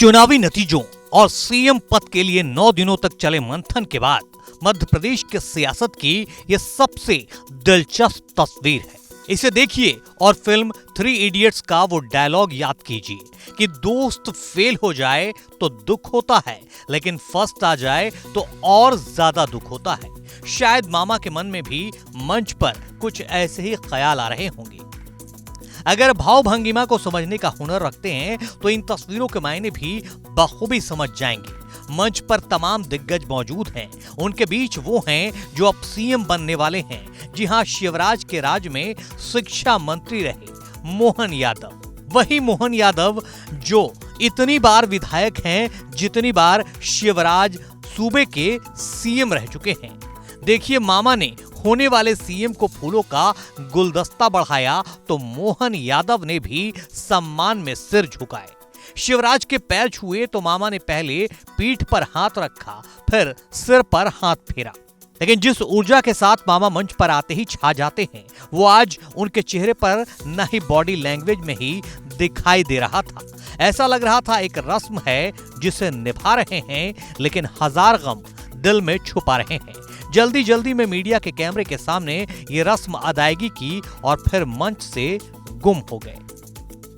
चुनावी नतीजों और सीएम पद के लिए 9 दिनों तक चले मंथन के बाद मध्य प्रदेश के सियासत की यह सबसे दिलचस्प तस्वीर है। इसे देखिए और फिल्म 3 इडियट्स का वो डायलॉग याद कीजिए कि दोस्त फेल हो जाए तो दुख होता है, लेकिन फर्स्ट आ जाए तो और ज्यादा दुख होता है। शायद मामा के मन में भी मंच पर कुछ ऐसे ही ख्याल आ रहे होंगे। अगर भाव भंगिमा को समझने का हुनर रखते हैं तो इन तस्वीरों के मायने भी बखूबी समझ जाएंगे। मंच पर तमाम दिग्गज मौजूद हैं। उनके बीच वो हैं जो अब सीएम बनने वाले हैं। जी हां, शिवराज के राज में शिक्षा मंत्री रहे मोहन यादव। वही मोहन यादव जो इतनी बार विधायक हैं जितनी बार शिवराज सूबे के सीएम रह चुके हैं। देखिए, मामा ने होने वाले सीएम को फूलों का गुलदस्ता बढ़ाया तो मोहन यादव ने भी सम्मान में सिर झुकाए। शिवराज के पैर छुए तो मामा ने पहले पीठ पर हाथ रखा, फिर सिर पर हाथ फेरा। लेकिन जिस ऊर्जा के साथ मामा मंच पर आते ही छा जाते हैं, वो आज उनके चेहरे पर न ही बॉडी लैंग्वेज में ही दिखाई दे रहा था। ऐसा लग रहा था एक रस्म है जिसे निभा रहे हैं, लेकिन हजार गम दिल में छुपा रहे हैं। जल्दी जल्दी में मीडिया के कैमरे के सामने ये रस्म अदायगी की और फिर मंच से गुम हो गए।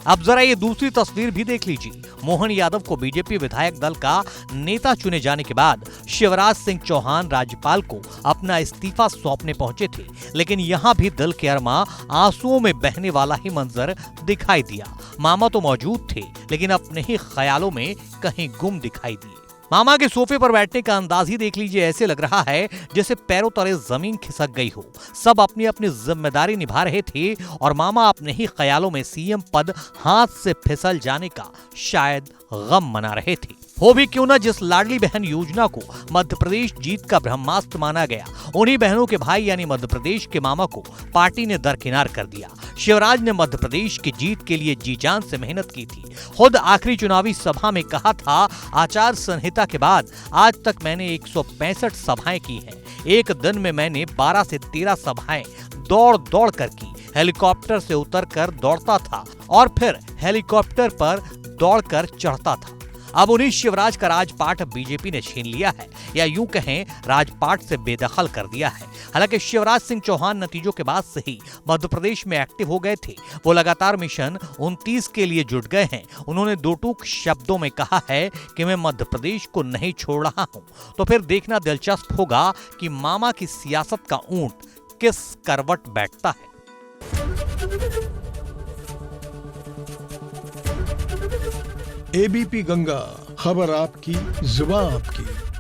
अब जरा ये दूसरी तस्वीर भी देख लीजिए। मोहन यादव को बीजेपी विधायक दल का नेता चुने जाने के बाद शिवराज सिंह चौहान राज्यपाल को अपना इस्तीफा सौंपने पहुंचे थे, लेकिन यहां भी दिल के अरमा आंसुओं में बहने वाला ही मंजर दिखाई दिया। मामा तो मौजूद थे, लेकिन अपने ही ख्यालों में कहीं गुम दिखाई दिए। मामा के सोफे पर बैठने का अंदाज ही देख लीजिए। ऐसे लग रहा है जैसे पैरों तले जमीन खिसक गई हो। सब अपनी अपनी जिम्मेदारी निभा रहे थे और मामा अपने ही ख्यालों में सीएम पद हाथ से फिसल जाने का शायद गम मना रहे थे। हो भी क्यों ना, जिस लाडली बहन योजना को मध्य प्रदेश जीत का ब्रह्मास्त्र माना गया, उन्हीं बहनों के भाई यानी मध्य प्रदेश के मामा को पार्टी ने दरकिनार कर दिया। शिवराज ने मध्य प्रदेश की जीत के लिए जी जान से मेहनत की थी। खुद आखिरी चुनावी सभा में कहा था, आचार संहिता के बाद आज तक मैंने 165 सभाएं की हैं। एक दिन में मैंने 12 से 13 सभाएं दौड़ दौड़ कर की। हेलीकॉप्टर से उतरकर दौड़ता था और फिर हेलीकॉप्टर पर दौड़कर चढ़ता था। अब उन्हीं शिवराज का राजपाट बीजेपी ने छीन लिया है, या यूं कहें राजपाट से बेदखल कर दिया है। हालांकि शिवराज सिंह चौहान नतीजों के बाद से ही मध्य प्रदेश में एक्टिव हो गए थे। वो लगातार मिशन 29 के लिए जुट गए हैं। उन्होंने दो टूक शब्दों में कहा है कि मैं मध्य प्रदेश को नहीं छोड़ रहा हूं। तो फिर देखना दिलचस्प होगा कि मामा की सियासत का ऊंट किस करवट बैठता है। एबीपी गंगा, खबर आपकी, जुबान आपकी।